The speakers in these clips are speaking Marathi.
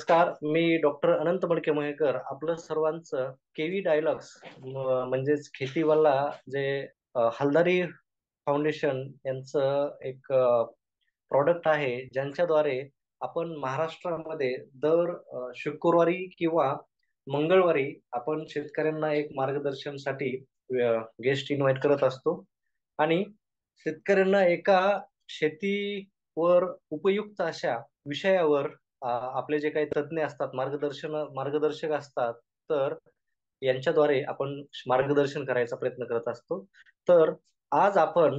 नमस्कार. मी डॉक्टर अनंत मडके मोहेकर. आपलं सर्वांचं केवी डायलॉग्स म्हणजेच खेतीवाला जे हलदारी फाउंडेशन यांचं एक प्रॉडक्ट आहे, ज्यांच्याद्वारे आपण महाराष्ट्रामध्ये दर शुक्रवारी किंवा मंगळवारी आपण शेतकऱ्यांना एक मार्गदर्शनसाठी गेस्ट इन्व्हाइट करत असतो आणि शेतकऱ्यांना एका शेतीवर उपयुक्त अशा विषयावर आपले जे काही तज्ज्ञ असतात, मार्गदर्शक असतात, तर यांच्याद्वारे आपण मार्गदर्शन करायचा प्रयत्न करत असतो. तर आज आपण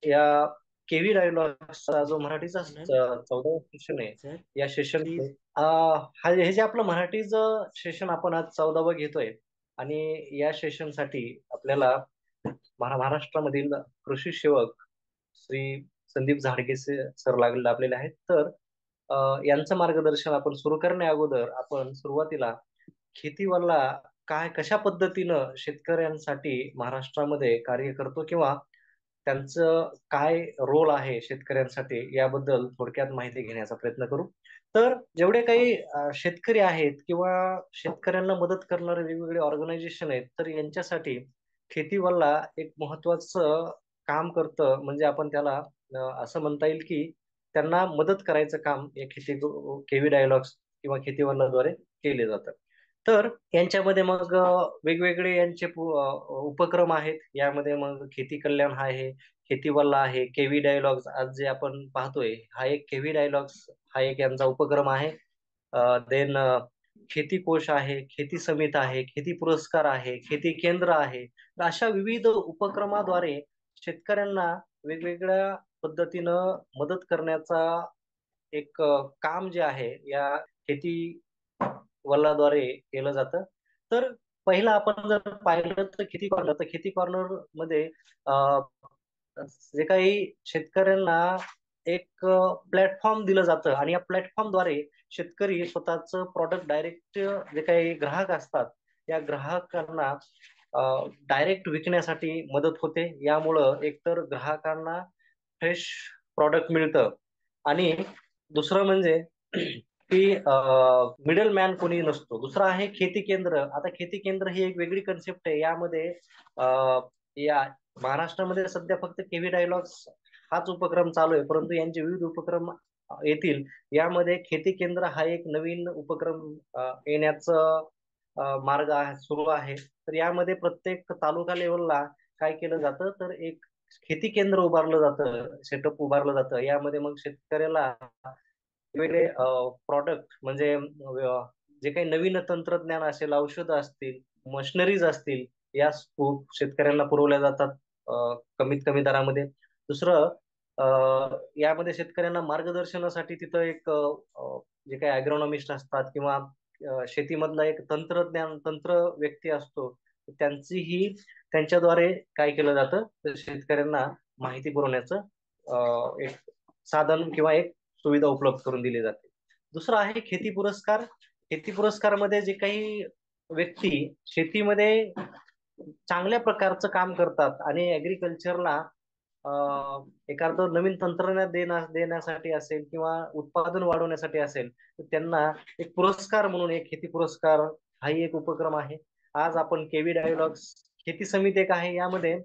या केव्ही डायलॉगचा जो मराठीचा आनंद 14वा सेशन आहे, सर या सेशन प्लीज हे जे आपलं मराठीचं सेशन आपण आज 14वं घेतोय आणि या सेशनसाठी आपल्याला महाराष्ट्रामधील कृषी सेवक श्री संदीप झाडगे सर लाभलेले आहेत. तर यांचं मार्गदर्शन आपण सुरू करण्या अगोदर आपण सुरुवातीला शेतीवाला काय कशा पद्धतीनं शेतकऱ्यांसाठी महाराष्ट्रामध्ये कार्य करतो किंवा त्यांचं काय रोल आहे शेतकऱ्यांसाठी याबद्दल थोडक्यात माहिती घेण्याचा प्रयत्न करू. तर जेवढे काही शेतकरी आहेत किंवा शेतकऱ्यांना मदत करणारे वेगवेगळे ऑर्गनायझेशन आहेत, तर यांच्यासाठी शेतीवाला एक महत्वाचं काम करतं. म्हणजे आपण त्याला असं म्हणता येईल की त्यांना मदत करायचं काम या केवी डायलॉग्स किंवा शेतीवालाद्वारे केले जातं. तर यांच्यामध्ये मग वेगवेगळे यांचे उपक्रम आहेत. यामध्ये मग खेती कल्याण हा आहे, शेतीवाला आहे, केवी डायलॉग्स आज जे आपण पाहतोय हा एक केवी डायलॉग्स हा एक यांचा उपक्रम आहे. देन शेती कोश आहे, शेती समिती आहे, शेती पुरस्कार आहे, शेती केंद्र आहे. तर अशा विविध उपक्रमाद्वारे शेतकऱ्यांना वेगवेगळ्या पद्धतीनं मदत करण्याचा एक काम जे आहे या शेती वल्लाद्वारे केलं जातं. तर पहिलं आपण जर पाहिलं तर खेती कॉर्नर मध्ये अं, जे काही शेतकऱ्यांना एक प्लॅटफॉर्म दिलं जातं आणि या प्लॅटफॉर्मद्वारे शेतकरी स्वतःचं प्रॉडक्ट डायरेक्ट जे काही ग्राहक असतात या ग्राहकांना डायरेक्ट विकण्यासाठी मदत होते. यामुळं एकतर ग्राहकांना फ्रेश प्रॉडक्ट मिळतं आणि दुसरं म्हणजे की मिडल मॅन कोणी नसतो. दुसरं आहे खेती केंद्र. आता खेती केंद्र ही एक वेगळी कन्सेप्ट आहे. यामध्ये या महाराष्ट्रामध्ये सध्या फक्त केव्ही डायलॉग्स हाच उपक्रम चालू आहे, परंतु यांचे विविध उपक्रम येतील. यामध्ये खेती केंद्र हा एक नवीन उपक्रम येण्याचं मार्ग सुरू आहे. तर यामध्ये प्रत्येक तालुका लेवलला काय केलं जातं, तर एक खेती केंद्र उभारलं जातं, सेटअप उभारलं जातं. यामध्ये मग शेतकऱ्याला वेगवेगळे प्रॉडक्ट म्हणजे जे काही नवीन तंत्रज्ञान असेल, औषधं असतील, मशिनरीज असतील, या शेतकऱ्यांना पुरवल्या जातात कमीत कमी दरामध्ये. दुसरं यामध्ये शेतकऱ्यांना मार्गदर्शनासाठी तिथं एक जे काही अग्रोनॉमिस्ट असतात किंवा शेतीमधला एक तंत्र व्यक्ती असतो, त्यांचीही त्यांच्याद्वारे काय केलं जातं, तर शेतकऱ्यांना माहिती पुरवण्याचं एक साधन किंवा एक सुविधा उपलब्ध करून दिली जाते. दुसरं आहे खेती पुरस्कार. शेती पुरस्कारमध्ये जे काही व्यक्ती शेतीमध्ये चांगल्या प्रकारचं काम करतात आणि ऍग्रिकल्चरला एखादं नवीन तंत्रज्ञान देण्यासाठी असेल किंवा उत्पादन वाढवण्यासाठी असेल, तर त्यांना एक पुरस्कार म्हणून एक खेती पुरस्कार हाही एक उपक्रम आहे. आज आपण केवी डायलॉग्स शेती समिती एक आहे. यामध्ये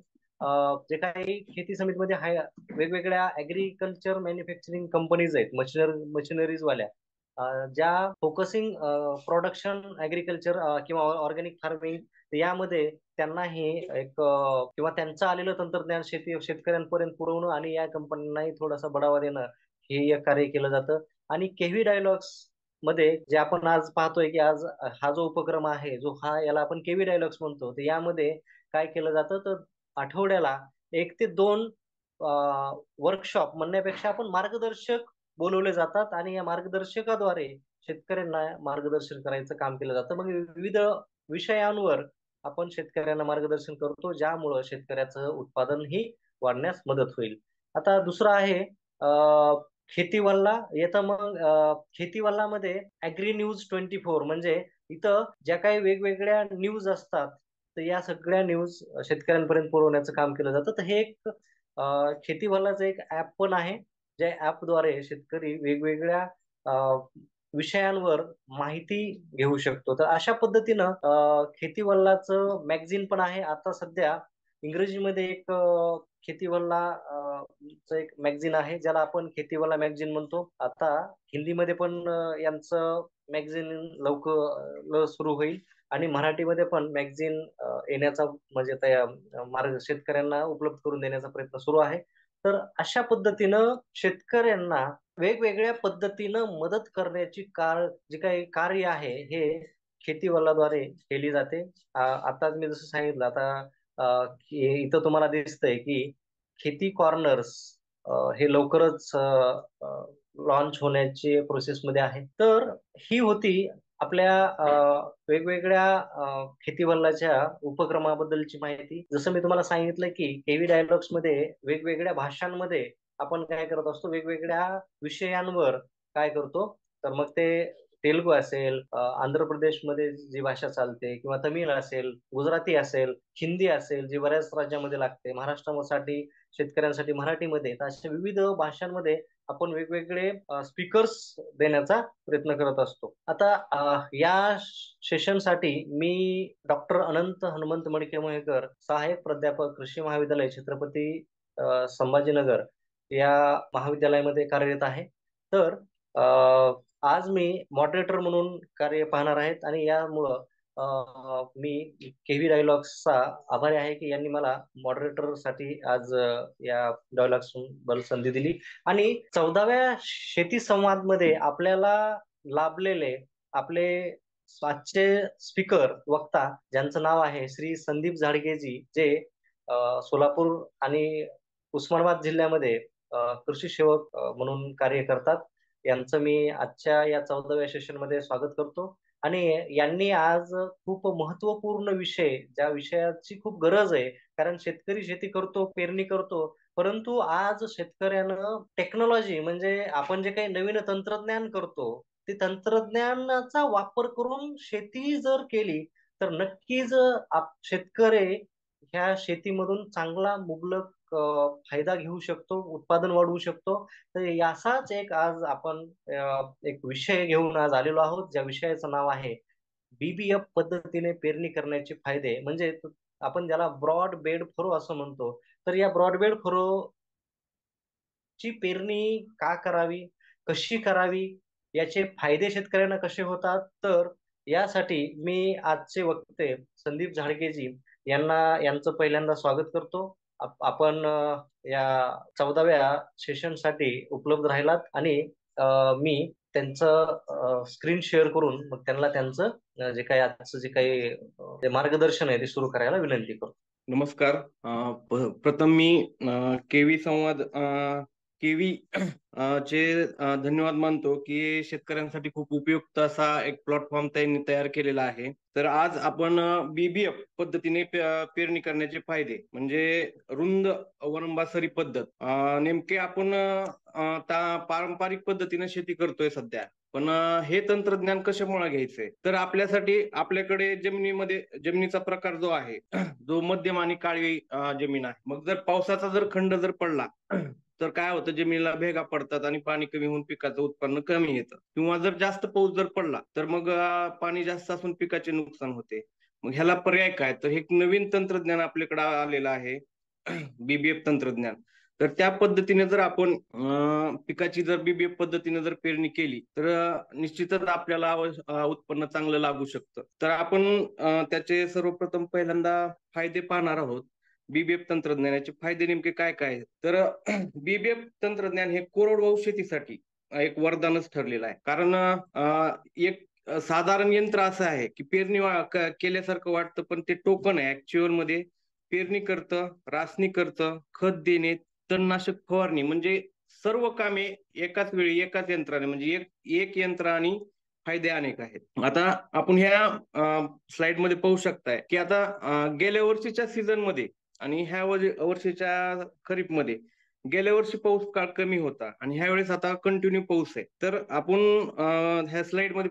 जे काही शेती समितीमध्ये आहे वेगवेगळ्या ऍग्रिकल्चर मॅन्युफॅक्चरिंग कंपनीज आहेत, मशिनरीज वाल्या, ज्या फोकसिंग प्रोडक्शन ऍग्रिकल्चर किंवा ऑर्गॅनिक फार्मिंग, यामध्ये त्यांनाही एक किंवा त्यांचं आलेलं तंत्रज्ञान शेतकऱ्यांपर्यंत पुरवणं आणि या कंपन्यांनाही थोडासा बढावा देणं हे एक कार्य केलं जातं. आणि केव्ही डायलॉग्स मध्ये जे आपण आज पाहतोय की आज हा जो उपक्रम आहे, जो हा याला आपण केव्ही डायलॉग्स म्हणतो, तर यामध्ये काय केलं जातं, तर आठवड्याला 1 ते 2 वर्कशॉप म्हणण्यापेक्षा आपण मार्गदर्शक बोलवले जातात आणि या मार्गदर्शकाद्वारे शेतकऱ्यांना मार्गदर्शन करायचं काम केलं जातं. मग विविध विषयांवर आपण शेतकऱ्यांना मार्गदर्शन करतो, ज्यामुळं शेतकऱ्याचं उत्पादन ही वाढण्यास मदत होईल. आता दुसरं आहे शेतीवल्ला येतं. मग शेतीवल्लामध्ये ऍग्री न्यूज 24 म्हणजे इथं ज्या काही वेगवेगळ्या न्यूज असतात, तर या सगळ्या न्यूज शेतकऱ्यांपर्यंत पुरवण्याचं काम केलं जातं. तर हे एक शेतीवल्लाचं एक ऍप पण आहे, ज्या ऍपद्वारे शेतकरी वेगवेगळ्या विषयांवर माहिती घेऊ शकतो. तर अशा पद्धतीनं खेतीवल्लाचं मॅगझिन पण आहे. आता सध्या इंग्रजीमध्ये एक खेतीवल्ला चं एक मॅगझिन आहे, ज्याला आपण खेतीवल्ला मॅगझिन म्हणतो. आता हिंदीमध्ये पण यांचं मॅगझिन लवकर सुरू होईल आणि मराठीमध्ये पण मॅगझिन येण्याचा म्हणजे त्या मार्ग शेतकऱ्यांना उपलब्ध करून देण्याचा प्रयत्न सुरू आहे. तर अशा पद्धतीनं शेतकऱ्यांना वेगवेगळ्या पद्धतीनं मदत करण्याची जे काही कार्य आहे हे शेतीवलाद्वारे केली जाते. आता मी जसं सांगितलं आता इथं तुम्हाला दिसतंय की खेती कॉर्नर्स हे लवकरच लॉन्च होण्याची प्रोसेसमध्ये आहे. तर ही होती आपल्या वेगवेगळ्या शेतीवल्लाच्या उपक्रमाबद्दलची माहिती. जसं मी तुम्हाला सांगितलं की केव्ही डायलॉग्स मध्ये वेगवेगळ्या भाषांमध्ये आपण काय करत असतो, वेगवेगळ्या विषयांवर काय करतो, तर मग ते तेलुगू असेल, आंध्र प्रदेशमध्ये जी भाषा चालते किंवा तमिळ असेल, गुजराती असेल, हिंदी असेल, जी बऱ्याच राज्यामध्ये लागते, महाराष्ट्रासाठी शेतकऱ्यांसाठी मराठीमध्ये, तर अशा विविध भाषांमध्ये आपण वेगवेगळे स्पीकर्स देण्याचा प्रयत्न करत असतो. आता या सेशनसाठी मी डॉक्टर अनंत हनुमंत मडके सहाय्यक प्राध्यापक कृषी महाविद्यालय छत्रपती संभाजीनगर या महाविद्यालयामध्ये कार्यरत आहे. तर आज मी मॉडरेटर म्हणून कार्य पाहणार आहेत आणि यामुळं मी केव्ही डायलॉग्सचा आभारी आहे की यांनी मला मॉडरेटर साठी आज या डायलॉग्स बल संधी दिली. आणि 14व्या शेती संवाद मध्ये आपल्याला लाभलेले आपले आजचे स्पीकर वक्ता, ज्यांचं नाव आहे श्री संदीप झाडगेजी, जे सोलापूर आणि उस्मानाबाद जिल्ह्यामध्ये कृषी सेवक म्हणून कार्य करतात. यांचं मी आजच्या या 14व्या सेशन मध्ये स्वागत करतो. आणि यांनी आज खूप महत्वपूर्ण विषय, ज्या विषयाची खूप गरज आहे, कारण शेतकरी शेती करतो, पेरणी करतो, परंतु आज शेतकऱ्यानं टेक्नॉलॉजी म्हणजे आपण जे काही नवीन तंत्रज्ञान करतो, ते तंत्रज्ञानाचा वापर करून शेती जर केली तर नक्कीच शेतकरी ह्या शेतीमधून चांगला मुबलक फायदा घेऊ शकतो, उत्पादन वाढवू शकतो. तर याचाच एक आज आपण एक विषय घेऊन आज आलेलो आहोत, ज्या विषयाचं नाव आहे बीबीएफ पद्धतीने पेरणी करण्याचे फायदे. म्हणजे आपण ज्याला ब्रॉड बेड फरो असं म्हणतो. तर या ब्रॉड बेड फरो ची पेरणी का करावी, कशी करावी, याचे फायदे शेतकऱ्यांना कसे होतात, तर यासाठी मी आजचे वक्ते संदीप झाडकेजी यांचं पहिल्यांदा स्वागत करतो. आपण या 14व्या सेशनसाठी उपलब्ध राहिलात आणि मी त्यांचं स्क्रीन शेअर करून मग त्यांना त्यांचं जे काही आजचं जे काही ते मार्गदर्शन आहे ते सुरू करायला विनंती करतो. नमस्कार. प्रथम मी केवी संवाद केवी चे धन्यवाद मानतो की शेतकऱ्यांसाठी खूप उपयुक्त असा एक प्लॅटफॉर्म त्यांनी तयार केलेला आहे. तर आज आपण बीबीएफ पद्धतीने पेरणी करण्याचे फायदे म्हणजे रुंद वरंबासरी पद्धत, नेमके आपण पारंपरिक पद्धतीने शेती करतोय सध्या, पण हे तंत्रज्ञान कशामुळे घ्यायचंय, तर आपल्यासाठी आपल्याकडे जमिनीचा प्रकार जो आहे जो मध्यम आणि काळी जमीन आहे. मग जर पावसाचा खंड पडला तर काय होतं, जमिनीला भेगा पडतात आणि पाणी कमी होऊन पिकाचं उत्पन्न कमी येतं. किंवा जर जास्त पाऊस पडला तर मग पाणी जास्त असून पिकाचे नुकसान होते. मग ह्याला पर्याय काय, तर हे एक नवीन तंत्रज्ञान आपल्याकडे आलेलं आहे बीबीएफ तंत्रज्ञान. तर त्या पद्धतीने जर आपण पिकाची बीबीएफ पद्धतीने पेरणी केली तर निश्चितच आपल्याला उत्पन्न चांगलं लागू शकतं. तर आपण त्याचे सर्वप्रथम पहिल्यांदा फायदे पाहणार आहोत. बीबीएफ तंत्रज्ञानाचे फायदे नेमके काय काय, तर बीबीएफ तंत्रज्ञान हे कोरडवाहू शेतीसाठी एक वरदानच ठरलेलं आहे. कारण एक साधारण यंत्र असं आहे की पेरणी केल्यासारखं वाटतं, पण ते टोकन आहे. ऍक्च्युअल मध्ये पेरणी करतं, रासणी करतं, खत देणे, तणनाशक फवारणी, म्हणजे सर्व कामे एकाच वेळी एकाच यंत्राने, म्हणजे एक यंत्र आणि फायदे अनेक आहेत. आता आपण ह्या स्लाइड मध्ये पाहू शकताय की आता गेल्या वर्षीच्या सीझन मध्ये आणि ह्या वर्षीच्या खरीप मध्ये गेल्या वर्षी पाऊस काळ कमी होता आणि ह्या वेळेस आता कंटिन्यू पाऊस आहे. तर आपण ह्या स्लाइड मध्ये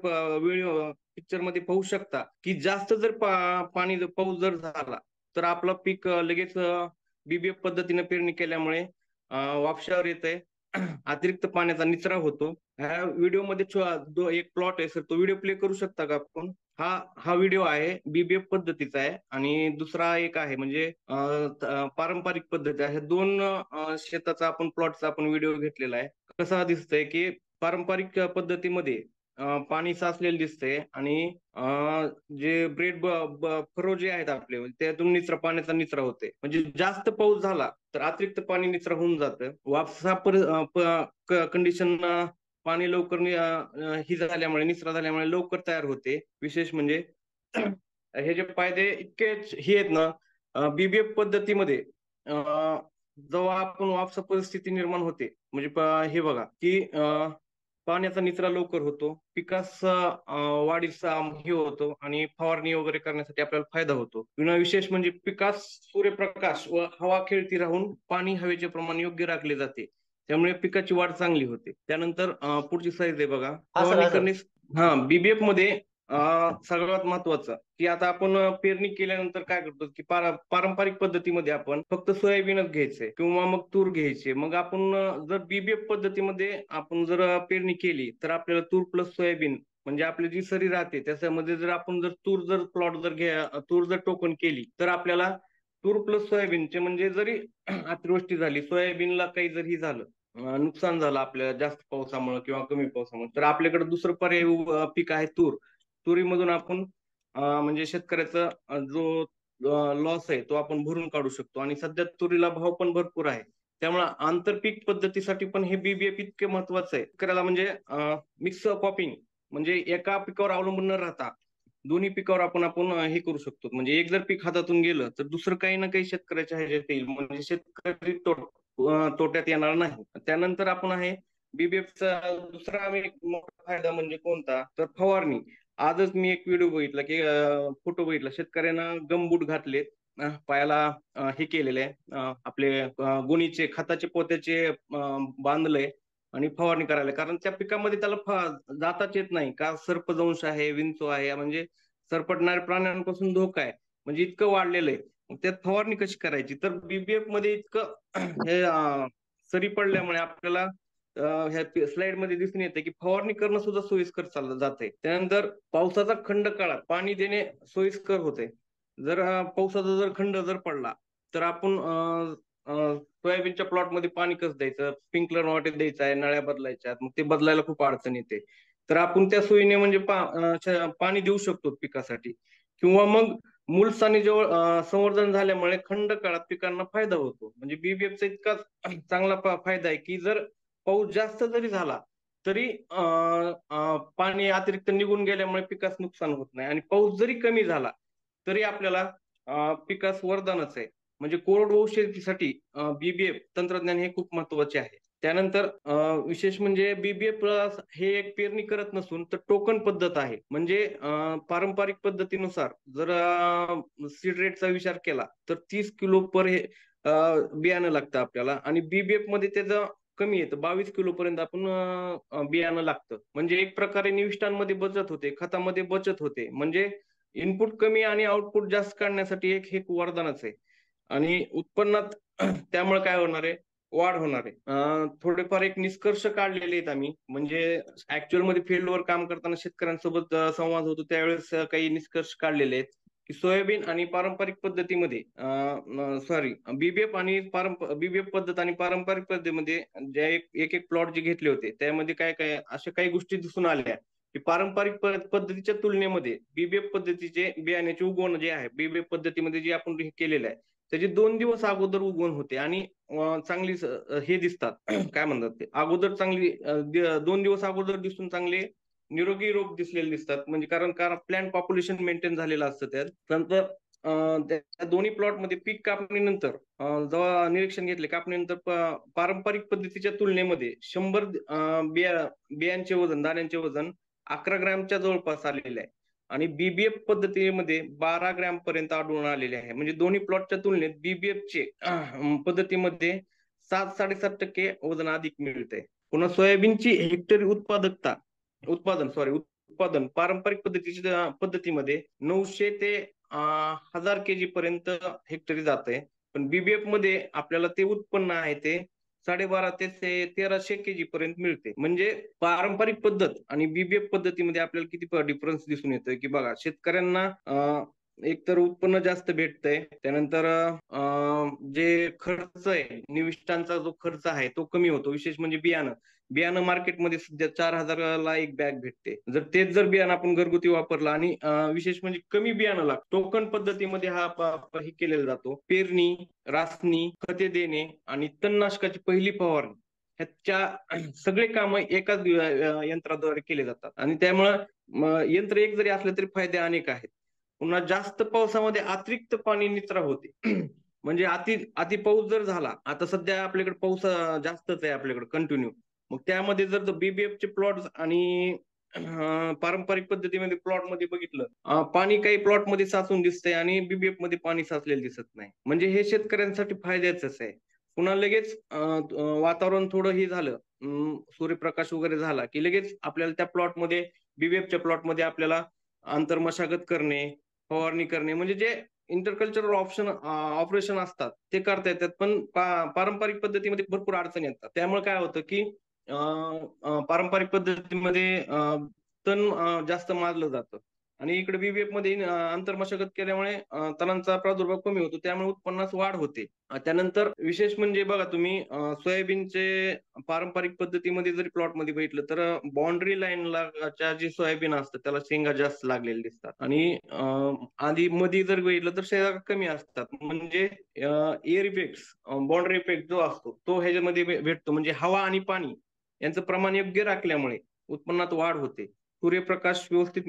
पिक्चर मध्ये पाहू शकता की जास्त पाणी पाऊस झाला तर आपलं पीक लगेच बीबीएफ पद्धतीने पेरणी केल्यामुळे वापशावर येत आहे अतिरिक्त पाण्याचा निचरा होतो. ह्या व्हिडिओमध्ये एक प्लॉट आहे सर, तो व्हिडिओ प्ले करू शकता का आपण? हा हा व्हिडिओ आहे बीबीएफ पद्धतीचा आहे, आणि दुसरा एक आहे म्हणजे पारंपरिक पद्धती आहे. दोन शेताचा आपण प्लॉटचा आपण व्हिडिओ घेतलेला आहे. कसा दिसतंय की पारंपरिक पद्धतीमध्ये पाणी साचलेलं दिसतंय, आणि जे फरो जे आहेत आपले त्यातून पाण्याचा निचरा होते. म्हणजे जास्त पाऊस झाला तर अतिरिक्त पाणी निचरा होऊन जातं. वापसा कंडिशन पाणी लवकर ही झाल्यामुळे, निचरा झाल्यामुळे लवकर तयार होते. विशेष म्हणजे हे जे फायदे इतके हे आहेत ना बीबीएफ पद्धतीमध्ये, जेव्हा आपण वापसा परिस्थिती निर्माण होते म्हणजे हे बघा की पाण्याचा निचरा लवकर होतो, पिकास वाढीचा हे होतो, आणि फवारणी वगैरे करण्यासाठी आपल्याला फायदा होतो. विशेष म्हणजे पिकास सूर्यप्रकाश व हवा खेळती राहून पाणी हवेचे प्रमाण योग्य राखले जाते, त्यामुळे पिकाची वाढ चांगली होते. त्यानंतर पुढची साईज आहे बघा, हा सर, फवारणी हा सर. करणे. हा, बीबीएफ मध्ये सगळ्यात महत्वाचं की आता आपण पेरणी केल्यानंतर काय करतो की पारंपरिक पद्धतीमध्ये आपण फक्त सोयाबीनच घ्यायचंय किंवा मग तूर घ्यायचे. मग आपण जर बीबीएफ पद्धतीमध्ये आपण जर पेरणी केली तर आपल्याला तूर प्लस सोयाबीन म्हणजे आपली जी सरी राहते त्याच्यामध्ये जर आपण जर तूर जर टोकन केली तर आपल्याला तूर प्लस सोयाबीनचे म्हणजे जरी अतिवृष्टी झाली, सोयाबीनला काही जरी झालं, नुकसान झालं आपल्या जास्त पावसामुळे किंवा कमी पावसामुळे, तर आपल्याकडे दुसरं पर्याय पीक आहे तूर. तुरीमधून आपण म्हणजे शेतकऱ्याचा जो लॉस आहे तो आपण भरून काढू शकतो, आणि सध्या तुरीला भाव पण भरपूर आहे. त्यामुळे आंतरपीक पद्धतीसाठी पण हे बीबीएफ इतके महत्वाचं आहे शेतकऱ्याला. म्हणजे मिक्स क्रॉपिंग म्हणजे एका पिकावर अवलंबून न राहता दोन्ही पिकावर आपण आपण हे करू शकतो. म्हणजे एक जर पीक हातातून गेलं तर दुसरं काही ना काही शेतकऱ्याच्या ह्याच्यात येईल, म्हणजे शेतकरी तोट्यात येणार नाही. त्यानंतर आपण आहे बीबीएफचा दुसरा एक मोठा फायदा म्हणजे कोणता, तर फवारणी. आजच मी एक व्हिडिओ बघितला की फोटो बघितला, शेतकऱ्यांना गमबूट घातलेत, पायाला हे केलेले आहे, आपले गुणीचे खताचे पोत्याचे बांधले आणि फवारणी करायला, कारण त्या पिकामध्ये त्याला जाताच येत नाही का, सर्पदंश आहे, विंचू आहे, म्हणजे सरपटणाऱ्या प्राण्यांपासून धोका आहे, म्हणजे इतकं वाढलेलं आहे. मग त्यात फवारणी कशी करायची, तर बीबीएफ मध्ये इतकं हे सरी पडल्यामुळे आपल्याला ह्या स्लाइड मध्ये दिसून येते की फवारणी करणं सुद्धा सोयीस्कर चाललं जाते. त्यानंतर पावसाचा खंड काळात पाणी देणे सोयीस्कर होते. जर पावसाचा जर खंड जर पडला तर आपण सोयाबीनच्या प्लॉटमध्ये पाणी कसं द्यायचं, स्प्रिंकलर वाटे द्यायचं आहे, नळ्या बदलायच्या, मग ते बदलायला खूप अडचण येते. तर आपण त्या सोयीने म्हणजे पाणी देऊ शकतो पिकासाठी. किंवा मग मूलस्थानी जवळ संवर्धन झाल्यामुळे खंड काळात पिकांना फायदा होतो. म्हणजे बीबीएफचा इतका चांगला फायदा आहे की जर पाऊस जास्त जरी झाला तरी पाणी अतिरिक्त निघून गेल्यामुळे पिकास नुकसान होत नाही, आणि पाऊस जरी कमी झाला तरी आपल्याला पिकास वरदानच आहे. म्हणजे कोरडवाहू शेतीसाठी बीबीएफ तंत्रज्ञान हे खूप महत्वाचे आहे. त्यानंतर विशेष म्हणजे बीबीएफ हे एक पेरणी करत नसून तर टोकन पद्धत आहे. म्हणजे पारंपरिक पद्धतीनुसार जर सीड रेटचा विचार केला तर 30 किलो पर हे बियाणं लागतं आपल्याला, आणि बीबीएफ मध्ये त्याचं कमी येतं, 22 किलो पर्यंत आपण बियाणं लागतं. म्हणजे एक प्रकारे निविष्ठांमध्ये बचत होते, खतामध्ये बचत होते, म्हणजे इनपुट कमी आणि आउटपुट जास्त काढण्यासाठी हे एक वरदानच आहे. आणि उत्पन्नात त्यामुळे काय होणार आहे, वाढ होणार आहे. थोडेफार एक निष्कर्ष काढलेले आहेत आम्ही, म्हणजे ऍक्च्युअल मध्ये फील्डवर काम करताना शेतकऱ्यांसोबत संवाद होतो त्यावेळेस काही निष्कर्ष काढलेले आहेत की सोयाबीन आणि पारंपरिक पद्धतीमध्ये बीबीएफ आणि बीबीएफ पद्धत आणि पारंपरिक पद्धतीमध्ये जे एक एक प्लॉट जे घेतले होते त्यामध्ये काय काय अशा काही गोष्टी दिसून आल्या की पारंपरिक पद्धतीच्या तुलनेमध्ये बीबीएफ पद्धतीचे बियाण्याचे उगवण जे आहे, बीबीएफ पद्धतीमध्ये जे आपण हे केलेलं आहे त्याचे 2 दिवस अगोदर उगवण होते, आणि चांगली हे दिसतात काय म्हणतात ते अगोदर चांगली 2 दिवस अगोदर दिसून चांगले निरोगी रोग दिसलेले दिसतात. म्हणजे कारण प्लांट पॉप्युलेशन मेंटेन झालेलं असतं त्यात. नंतर त्या दोन्ही प्लॉट मध्ये पीक कापणीनंतर जेव्हा निरीक्षण घेतले, कापणीनंतर पारंपरिक पद्धतीच्या तुलनेमध्ये 100 बियांचे वजन, दाण्यांचे वजन 11 ग्रॅमच्या जवळपास आलेले आहे, आणि बीबीएफ पद्धतीमध्ये 12 ग्रॅम पर्यंत आढळून आलेले आहे. म्हणजे दोन्ही प्लॉटच्या तुलनेत बीबीएफ चे पद्धतीमध्ये 7-7.5% वजन अधिक मिळते. पुन्हा सोयाबीनची हेक्टरी उत्पादन पारंपरिक पद्धतीमध्ये 900 ते 1000 केजी पर्यंत हेक्टरी जाते, पण बीबीएफ मध्ये आपल्याला ते उत्पन्न आहे ते 12.5 ते 1300 kg पर्यंत मिळते. म्हणजे पारंपरिक पद्धत आणि बीबीएफ पद्धतीमध्ये आपल्याला किती डिफरन्स दिसून येतोय की बघा, शेतकऱ्यांना एक तर उत्पन्न जास्त भेटतंय, त्यानंतर जे खर्च आहे, निविष्ठांचा जो खर्च आहे तो कमी होतो. विशेष म्हणजे बियाणं मार्केटमध्ये सध्या 4,000ला एक बॅग भेटते. तेच जर बियाणं आपण घरगुती वापरलं आणि विशेष म्हणजे कमी बियाणं लागतं, टोकन पद्धतीमध्ये हे केलेला जातो. पेरणी, रासनी, खते देणे आणि तणनाशकाची पहिली फवारणी, ह्याच्या सगळे काम एकाच यंत्राद्वारे केले जातात. आणि त्यामुळं यंत्र एक जरी असलं तरी फायदे अनेक आहेत. पुन्हा जास्त पावसामध्ये अतिरिक्त पाणी निचरा होते. म्हणजे अति पाऊस जर झाला, आता सध्या आपल्याकडे पाऊस जास्तच आहे आपल्याकडे कंटिन्यू, मग त्यामध्ये जर बीबीएफचे प्लॉट आणि पारंपरिक पद्धतीमध्ये प्लॉट मध्ये बघितलं, पाणी काही प्लॉट मध्ये साचून दिसतंय आणि बीबीएफ मध्ये पाणी साचलेलं दिसत नाही. म्हणजे हे शेतकऱ्यांसाठी फायद्याचंच आहे. पुन्हा लगेच वातावरण थोडं हे झालं, सूर्यप्रकाश वगैरे झाला की लगेच आपल्याला त्या प्लॉटमध्ये, बीबीएफच्या प्लॉटमध्ये आपल्याला आंतरमशागत करणे, फवारणी करणे, म्हणजे जे इंटरकल्चरल ऑपरेशन असतात ते करता येतात. पण पारंपरिक पद्धतीमध्ये भरपूर अडचणी येतात. त्यामुळे काय होतं की पारंपरिक पद्धतीमध्ये तण जास्त मारलं जातं आणि इकडे बीबीएफ मध्ये आंतरमशागत केल्यामुळे तणांचा प्रादुर्भाव कमी होतो, त्यामुळे उत्पन्नास वाढ होते. त्यानंतर विशेष म्हणजे बघा तुम्ही, सोयाबीनचे पारंपरिक पद्धतीमध्ये जरी प्लॉट मध्ये बघितलं तर बाउंड्री लाईनला जे सोयाबीन असतं त्याला शेंगा जास्त लागलेले दिसतात आणि आधी मध्ये जर बघितलं तर शेंगा कमी असतात. म्हणजे एअर इफेक्ट, बाउंड्री इफेक्ट जो असतो तो ह्याच्यामध्ये भेटतो. म्हणजे हवा आणि पाणी यांचं प्रमाण योग्य राखल्यामुळे उत्पन्नात वाढ होते. सूर्यप्रकाश व्यवस्थित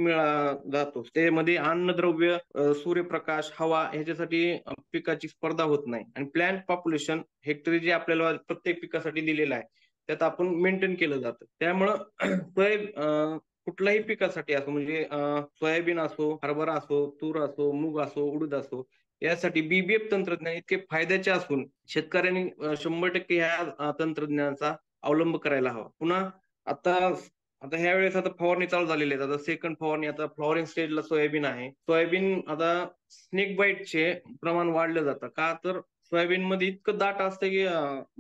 जातो त्यामध्ये, अन्नद्रव्य, सूर्यप्रकाश, हवा ह्याच्यासाठी पिकाची स्पर्धा होत नाही. आणि प्लांट पॉप्युलेशन हेक्टरी जे आपल्याला प्रत्येक पिकासाठी दिलेलं आहे त्यात आपण मेंटेन केलं जातं. त्यामुळं कुठल्याही पिकासाठी असो, म्हणजे सोयाबीन असो, हरभरा असो, तूर असो, मूग असो, उडीद असो, यासाठी बीबीएफ तंत्रज्ञान इतके फायद्याचे असून शेतकऱ्यांनी 100% ह्या तंत्रज्ञानाचा अवलंब करायला हवा. पुन्हा आता आता ह्या वेळेस आता फवारणी चालू झालेली आहे. आता सेकंड फवारणी, आता फ्लॉवरिंग स्टेजला सोयाबीन आहे. सोयाबीन आता स्नेक बाईटचे प्रमाण वाढलं जातं का, तर सोयाबीन मध्ये इतकं दाट असतं की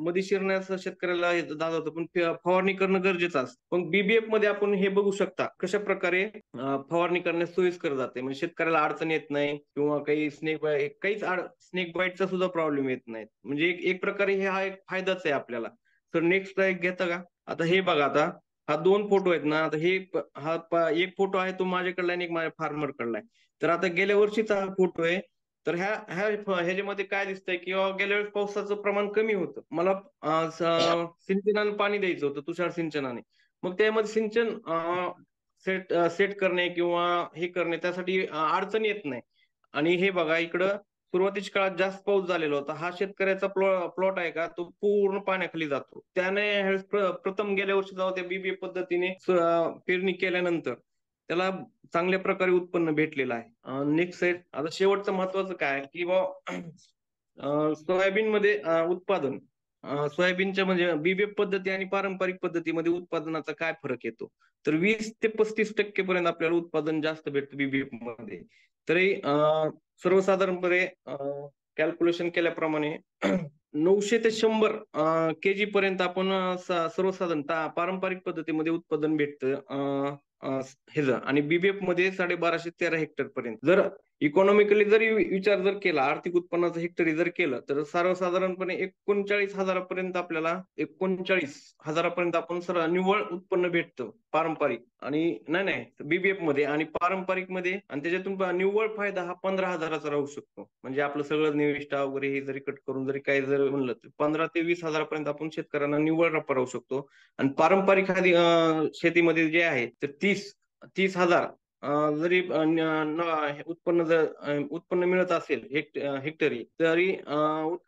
मध्ये शिरण्यास शेतकऱ्याला दाद होतं, पण फवारणी करणं गरजेचं असतं. पण बीबीएफ मध्ये आपण हे बघू शकता कशा प्रकारे फवारणी करण्यास सोयीस्कर जाते. म्हणजे शेतकऱ्याला अडचण येत नाही किंवा काही स्नेक बाईटचा सुद्धा प्रॉब्लेम येत नाही. म्हणजे एक प्रकारे हा एक फायदाच आहे आपल्याला. तर नेक्स्ट एक घेता का? आता हे बघा, आता हा 2 फोटो आहेत ना. आता एक फोटो आहे तो माझ्याकडला आणि एक माझ्या फार्मरकडला आहे. तर आता गेल्या वर्षीचा हा फोटो आहे. तर ह्याच्यामध्ये काय दिसतंय की गेल्या वेळेस पावसाचं प्रमाण कमी होतं. मला सिंचनाने पाणी द्यायचं होतं, तुषार सिंचनाने. मग त्यामध्ये सिंचन सेट करणे किंवा हे करणे त्यासाठी अडचण येत नाही. आणि हे बघा इकडं सुरुवातीच्या काळात जास्त पाऊस झालेला होता. हा शेतकऱ्याचा प्लॉट आहे का, तो पूर्ण पाण्याखाली जातो. त्याने प्रथम गेल्या वर्षी जेव्हा त्या बीबीएफ पद्धतीने पेरणी केल्यानंतर त्याला चांगल्या प्रकारे उत्पन्न भेटलेलं आहे. नेक्स्ट साईड, आता शेवटचं महत्वाचं काय की सोयाबीन मध्ये उत्पादन, सोयाबीनच्या म्हणजे बीबीएफ पद्धती आणि पारंपरिक पद्धतीमध्ये उत्पादनाचा काय फरक येतो, तर 20 ते 35% पर्यंत आपल्याला उत्पादन जास्त भेटतं बीबीएफ मध्ये. तरी सर्वसाधारणपणे कॅल्क्युलेशन केल्याप्रमाणे 900 ते 100 केजी पर्यंत आपण सर्वसाधारणतः पारंपरिक पद्धतीमध्ये उत्पादन भेटतं ह्याचं, आणि बीबीएफ मध्ये 1250-13 हेक्टर पर्यंत. जर इकॉनॉमिकली जरी विचार जर केला, आर्थिक उत्पन्नाचं हेक्टरी जर केलं, तर सर्वसाधारणपणे 39,000 आपल्याला 39,000 आपण निव्वळ उत्पन्न भेटतं पारंपरिक आणि नाही बीबीएफ मध्ये आणि पारंपरिक मध्ये. आणि त्याच्यातून निव्वळ फायदा हा 15,000चा राहू शकतो. म्हणजे आपलं सगळं निविष्ठा वगैरे हे जरी कट करून जरी काही जर म्हणलं तर 15 ते 20,000 आपण शेतकऱ्यांना निव्वळ नफा राहू शकतो. आणि पारंपरिक शेतीमध्ये जे आहे तर 30,000 जरी उत्पन्न मिळत असेल हेक्टरी, तरी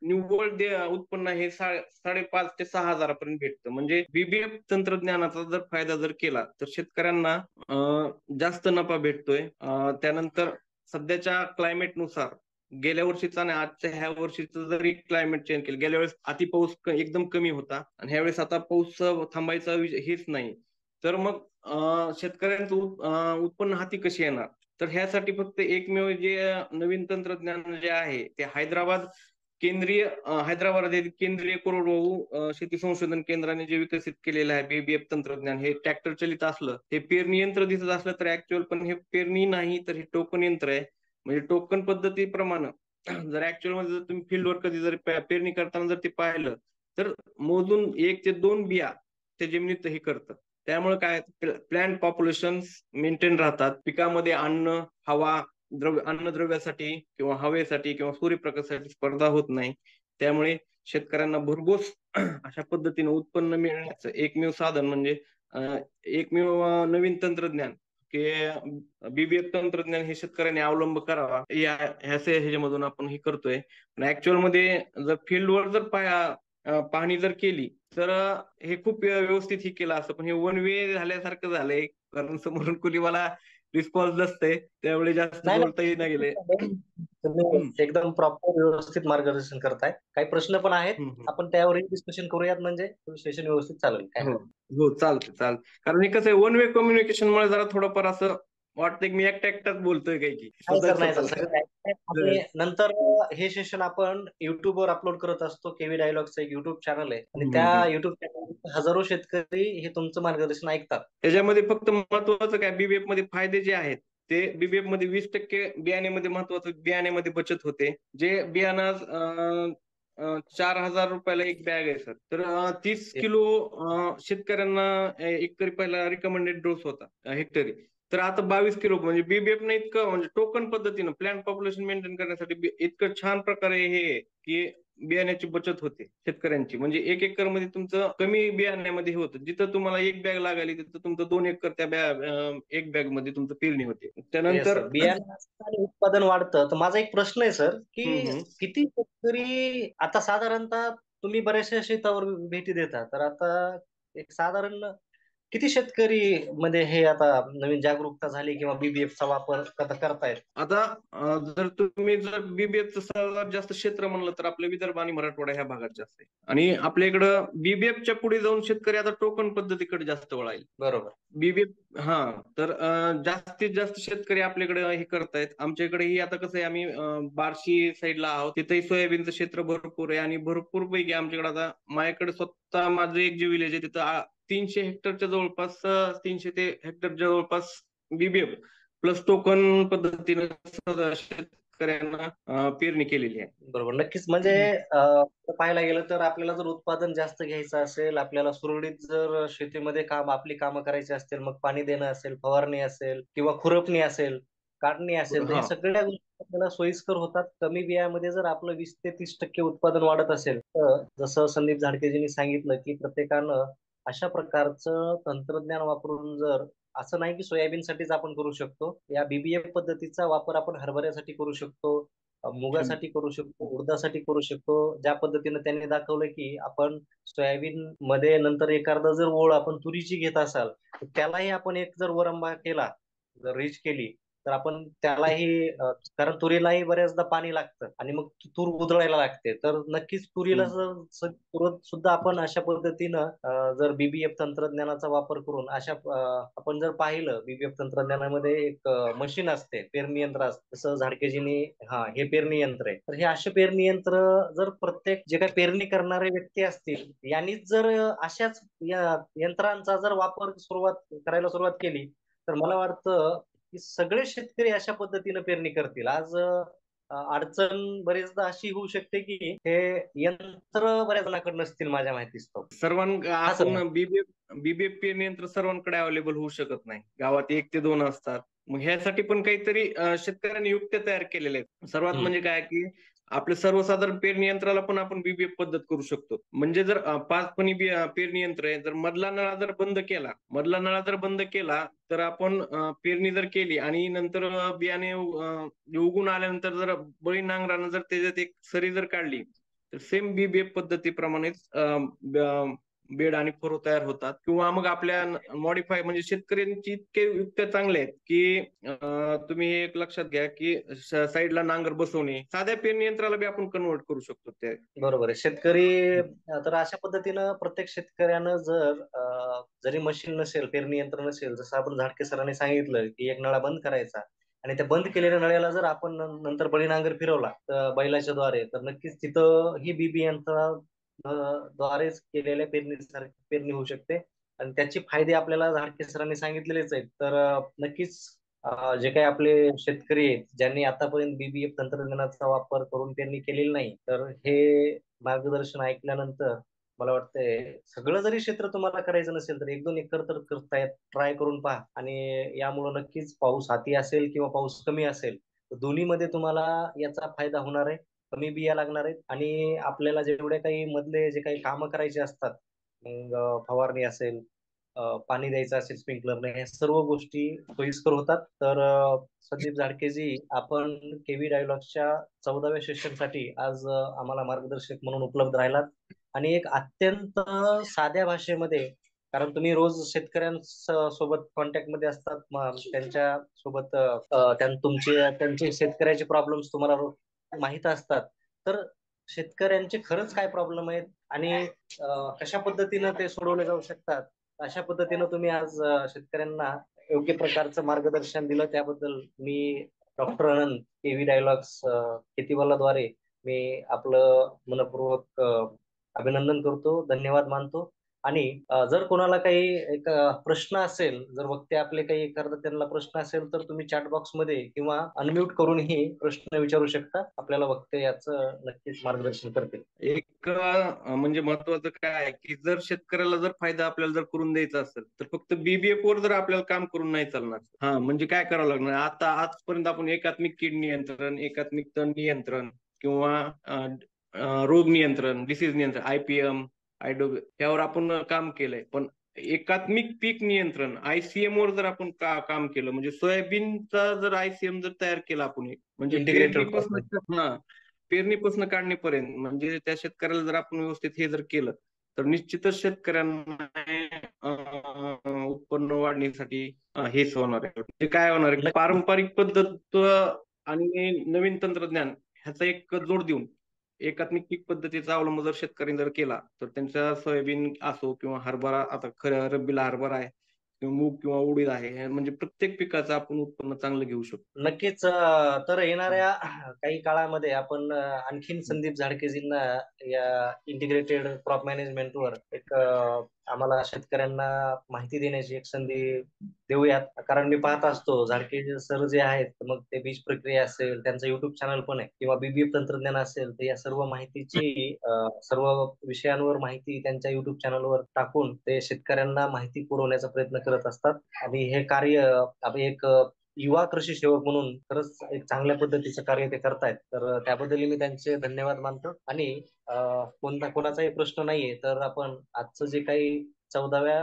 निव्वळ उत्पन्न हे 5.5 ते 6,000 भेटतं. म्हणजे बीबीएफ तंत्रज्ञानाचा जर फायदा जर केला तर शेतकऱ्यांना जास्त नफा भेटतोय. त्यानंतर सध्याच्या क्लायमेटनुसार गेल्या वर्षीचा आणि आजच्या ह्या वर्षीचं जरी क्लायमेट चेंज केलं, गेल्या वेळेस अति पाऊस एकदम कमी होता आणि ह्या वेळेस आता पाऊस थांबायचा हेच नाही. तर मग शेतकऱ्यांचं उत्पन्न हाती कशी येणार, तर ह्यासाठी फक्त एकमेव जे नवीन तंत्रज्ञान जे आहे ते हैदराबाद केंद्रीय हैदराबाद येथील केंद्रीय कोरडवाहू शेती संशोधन केंद्राने जे विकसित केलेलं आहे बीबीएफ तंत्रज्ञान, हे ट्रॅक्टर चलित असलं, हे पेरणी यंत्र दिसत असलं तर ऍक्च्युअल पण हे पेरणी नाही, तर हे टोकन यंत्र आहे. म्हणजे टोकन पद्धतीप्रमाणे जर ऍक्च्युअल मध्ये जर तुम्ही फील्डवर कधी जर पेरणी करताना जर ते पाहिलं, तर मोजून 1 ते 2 बिया ते जमिनीत हे करतं. त्यामुळे काय प्लांट पॉप्युलेशन मेंटेन राहतात. पिकामध्ये अन्न, हवा, अन्नद्रव्यासाठी किंवा हवेसाठी किंवा सूर्यप्रकाशासाठी स्पर्धा होत नाही. त्यामुळे शेतकऱ्यांना भरघोस अशा पद्धतीने उत्पन्न मिळण्याचं एकमेव साधन म्हणजे एकमेव नवीन तंत्रज्ञान की बीबीएफ तंत्रज्ञान हे शेतकऱ्यांनी अवलंब करावा, ह्याच्यामधून आपण हे करतोय. पण ऍक्च्युअल मध्ये जर फील्डवर जर पाहणी जर केली तर हे खूप व्यवस्थित ही केलं असतं, पण हे वन वे झाल्यासारखं झालंय. कारण समोरून कुणी मला रिस्पॉन्स नसते, त्यावेळी जास्त नाही बोलताही नाही गेले. नाही, हम्म, तुम्ही एकदम प्रॉपर व्यवस्थित मार्गदर्शन करताय. काही प्रश्न पण आहेत, हम्म. आपण त्यावरही डिस्कशन करूयात, म्हणजे सेशन व्यवस्थित चालेल, काय हो हरकत हो, चालते चालते. कारण हे कसं आहे, वन वे कम्युनिकेशन मुळे जरा थोडंफार असं वाटतंय की मी एकटा एकटाच बोलतोय काही की नाही स्वतः सर, नाही सर, स्वतःला. सगळं आहे. आणि नंतर हे सेशन आपण युट्यूबवर अपलोड करत असतो. केव्ही डायलॉगचं एक युट्यूब चॅनल आहे, आणि त्या हम्म. युट्यूब चॅनल हजारो शेतकरी हे तुमचं मार्गदर्शन ऐकतात. त्याच्यामध्ये फक्त महत्वाचं काय, बीबीएफ मध्ये फायदे जे आहेत ते, बीबीएफ मध्ये 20% बियाण्यामध्ये महत्वाचं बियाण्यामध्ये बचत होते. जे बियाणं 4,000 रुपयाला एक बॅग आहे सर, तर 30 किलो शेतकऱ्यांना एकरी पहिला रिकमेंडेड डोस होता हेक्टरी. तर आता 22 किलो, म्हणजे बीबीएफ ने इतकं म्हणजे टोकन पद्धतीनं प्लांट पॉप्युलेशन मेंटेन करण्यासाठी इतकं छान प्रकारे हे आहे की बियाण्याची बचत होते शेतकऱ्यांची. म्हणजे 1 एकर मध्ये तुमचं कमी बियाण्यामध्ये हे होतं. जिथं तुम्हाला एक बॅग लागायली तिथं तुमचं 2 एकर त्या एक बॅग मध्ये तुमचं पेरणी होते. येस त्यानंतर सर, बियाणं असतं आणि उत्पादन वाढतं. तर माझा एक प्रश्न आहे सर, हम्म, की किती शेतकरी आता साधारणतः, तुम्ही बऱ्याचशा शेतावर भेटी देता, तर आता एक साधारण किती शेतकरी मध्ये हे आता नवीन जागरूकता झाली किंवा बीबीएफचा वापर करतायत? आता जर तुम्ही जर बीबीएफचं सर्वात जास्त क्षेत्र म्हणलं तर आपल्या विदर्भ आणि मराठवाडा ह्या भागात जास्त आहे. आणि आपल्या इकडं बीबीएफच्या पुढे जाऊन शेतकरी आता टोकन पद्धतीकडे जास्त वळायले. बरोबर. बीबीएफ हा, तर जास्तीत जास्त शेतकरी आपल्याकडे हे करतायत. आमच्या इकडेही आता कसं आहे, आम्ही बार्शी साईडला आहोत, तिथेही सोयाबीनचं क्षेत्र भरपूर आहे. आणि भरपूर पैकी आमच्याकडे आता माझ्याकडे स्वतः माझं एक जे विलेज आहे तिथं 300 हेक्टरच्या जवळपास 300 ते हेक्टरच्या जवळपास बीबीएफ प्लस टोकन पद्धतीने शेतकऱ्यांना पेरणी केलेली आहे. बरोबर, नक्कीच. म्हणजे पाहायला गेलं तर आपल्याला जर उत्पादन जास्त घ्यायचं असेल, आपल्याला सुरळीत जर शेतीमध्ये आपली कामं करायची असतील, मग पाणी देणं असेल, फवारणी असेल, किंवा खुरपणी असेल, काढणी असेल, तर ह्या हा, सगळ्या गोष्टी आपल्याला सोयीस्कर होतात. कमी बियामध्ये जर आपलं 20 ते 30% उत्पादन वाढत असेल, तर जसं संदीप झाडकेजींनी सांगितलं, की प्रत्येकानं अशा प्रकारचं तंत्रज्ञान वापरून, जर असं नाही की सोयाबीनसाठीच आपण करू शकतो, या बीबीएफ पद्धतीचा वापर आपण हरभऱ्यासाठी करू शकतो, मुगासाठी करू शकतो, उडदासाठी करू शकतो. ज्या पद्धतीने त्यांनी दाखवलं की आपण सोयाबीन मध्ये नंतर एखादा जर ओळ आपण तुरीची घेत असाल, तर त्यालाही आपण एक जर वरंबा केला, जर रीच केली, तर आपण त्यालाही कारण तुरीलाही बऱ्याचदा पाणी लागतं, आणि मग तूर उधळायला लागते. तर नक्कीच तुरीला सुद्धा आपण अशा पद्धतीनं जर बीबीएफ तंत्रज्ञानाचा वापर करून आपण जर पाहिलं, बीबीएफ तंत्रज्ञानामध्ये एक मशीन असते, पेरणी यंत्र असतं, जसं झाडकेजींनी, हा हे पेरणी यंत्र आहे. तर हे असे पेरणी यंत्र जर प्रत्येक जे काही पेरणी करणारे व्यक्ती असतील, यांनीच जर अशाच यंत्रांचा जर वापर करायला सुरुवात केली, तर मला वाटतं की सगळे शेतकरी अशा पद्धतीनं पेरणी करतील. आज अडचण बरेचदा अशी होऊ शकते की हे यंत्र बऱ्याच जणांकडे नसतील, माझ्या माहितीच तो. हा सर. आपण बीबीएफ पेरणी यंत्र सर्वांकडे अवेलेबल होऊ शकत नाही. गावात 1 ते 2 असतात. मग ह्यासाठी पण काहीतरी शेतकऱ्यांनी युक्त्या तयार केलेल्या आहेत. सर्वात हम्म. म्हणजे काय की आपल्या सर्वसाधारण पेरणी यंत्राला पण आपण बीबीएफ पद्धत करू शकतो. म्हणजे जर 5 फणी पेरणी यंत्र आहे, जर मधला नळा जर बंद केला, तर आपण पेरणी जर केली आणि नंतर बियाणे उगून आल्यानंतर जर बळी नांगरानं जर त्याच्यात एक सरी जर काढली, तर सेम बीबीएफ पद्धतीप्रमाणेच बेड आणि फरो तयार होतात. किंवा मग आपल्या मॉडीफाय, म्हणजे शेतकऱ्यांची इतके युक्त्या चांगल्या आहेत की तुम्ही हे एक लक्षात घ्या की साईडला नांगर बसवणे, साध्या पेरणी यंत्राला बी आपण कन्वर्ट करू शकतो ते. बरोबर आहे. शेतकरी तर अशा पद्धतीनं प्रत्येक शेतकऱ्यानं जर जरी मशीन नसेल, पेरणी यंत्र नसेल, जसं आपण झाडके सरांनी सांगितलं की एक नळा बंद करायचा आणि त्या बंद केलेल्या नळ्याला जर आपण नंतर बळी नांगर फिरवला तर बैलाच्या द्वारे, तर नक्कीच तिथं ही बी बियांचा द्वारेच केलेल्या पेरणी होऊ शकते. आणि त्याचे फायदे आपल्याला झाडके सरांनी सांगितलेलेच आहेत. तर नक्कीच जे काही आपले शेतकरी आहेत ज्यांनी आतापर्यंत बीबीएफ तंत्रज्ञानाचा वापर करून पेरणी केलेली नाही, तर हे मार्गदर्शन ऐकल्यानंतर मला वाटतंय सगळं जरी क्षेत्र तुम्हाला करायचं नसेल तर 1-2 एकर तर करतायत, ट्राय करून पहा. आणि यामुळे नक्कीच पाऊस हाती असेल किंवा पाऊस कमी असेल तर दोन्हीमध्ये तुम्हाला याचा फायदा होणार आहे. कमी बिया लागणार आहेत आणि आपल्याला जेवढे काही मधले जे काही कामं करायचे असतात, मग फवारणी असेल, पाणी द्यायचं असेल स्प्रिंकलरने, हे सर्व गोष्टी सोयीस्कर होतात. तर संदीप झाडकेजी, आपण केव्ही डायलॉग्सच्या 14व्या सेशनसाठी आज आम्हाला मार्गदर्शक म्हणून उपलब्ध राहिलात. आणि एक अत्यंत साध्या भाषेमध्ये, कारण तुम्ही रोज शेतकऱ्यांसोबत कॉन्टॅक्ट मध्ये असतात, मग त्यांच्या सोबत त्यांचे शेतकऱ्याचे प्रॉब्लेम्स तुम्हाला माहित असतात. तर शेतकऱ्यांचे खरंच काय प्रॉब्लेम आहेत आणि कशा पद्धतीनं ते सोडवले जाऊ शकतात, अशा पद्धतीनं तुम्ही आज शेतकऱ्यांना योग्य प्रकारचं मार्गदर्शन दिलं, त्याबद्दल मी डॉक्टर अनंत, केव्ही डायलॉग्स शेतीवालाद्वारे मी आपलं मनपूर्वक अभिनंदन करतो, धन्यवाद मानतो. आणि जर कोणाला काही एक प्रश्न असेल, जर वक्ते आपले काही एखादा त्यांना प्रश्न असेल तर तुम्ही चॅट बॉक्स मध्ये किंवा अनम्यूट करूनही प्रश्न विचारू शकता. आपल्याला वक्ते याचं नक्कीच मार्गदर्शन करतील. एक म्हणजे महत्वाचं काय आहे की जर शेतकऱ्याला जर फायदा आपल्याला जर करून द्यायचा असेल तर फक्त बीबीएफ वर जर आपल्याला काम करून नाही चालणार. हा म्हणजे काय करावं लागणार, आता आजपर्यंत आपण एकात्मिक कीड नियंत्रण, एकात्मिक तण नियंत्रण किंवा रोग नियंत्रण, डिसीज नियंत्रण, आयपीएम, आयडब्ल्यू यावर आपण काम केलंय. पण एकात्मिक पीक नियंत्रण आयसीएम वर जर आपण काम केलं, म्हणजे सोयाबीनचा जर आयसीएम जर तयार केला आपण, म्हणजे इंटिग्रेटेड क्रॉप. पेरणीपासून पेरणीपासून काढणीपर्यंत, म्हणजे त्या शेतकऱ्याला जर आपण व्यवस्थित हे जर केलं तर निश्चितच शेतकऱ्यांना उत्पन्न वाढण्यासाठी हेच होणार आहे. म्हणजे काय होणार आहे, पारंपरिक पद्धत आणि नवीन तंत्रज्ञान ह्याचा एक जोड देऊन एकात्मिक पीक पद्धतीचा अवलंब जर शेतकऱ्यांनी जर केला तर त्यांचा सोयाबीन असो किंवा हरभरा, आता खऱ्या रब्बीला हरभरा आहे किंवा मूग किंवा उडीद आहे, म्हणजे प्रत्येक पिकाचं आपण उत्पन्न चांगलं घेऊ शकतो. नक्कीच. तर येणाऱ्या काही काळामध्ये आपण आणखीन संदीप झाडकेजींना या इंटिग्रेटेड क्रॉप मॅनेजमेंटवर एक आम्हाला शेतकऱ्यांना माहिती देण्याची एक संधी देऊयात. कारण मी पाहत असतो झाडके सर जे आहेत, मग ते बीज प्रक्रिया असेल, त्यांचं युट्यूब चॅनल पण आहे, किंवा बीबीएफ तंत्रज्ञान असेल, तर या सर्व माहितीची सर्व विषयांवर माहिती त्यांच्या युट्यूब चॅनलवर टाकून ते शेतकऱ्यांना माहिती पुरवण्याचा प्रयत्न करत असतात. आणि हे कार्य एक युवा कृषी सेवक म्हणून खरंच एक चांगल्या पद्धतीचं कार्य ते करतायत. तर त्याबद्दल मी त्यांचे धन्यवाद मानतो. आणि कोणाचाही प्रश्न नाहीये तर आपण आजचं जे काही 14व्या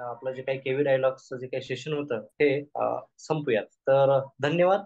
आपलं जे काही केव्ही डायलॉग्सचं जे काही सेशन होतं ते संपूयात. तर धन्यवाद.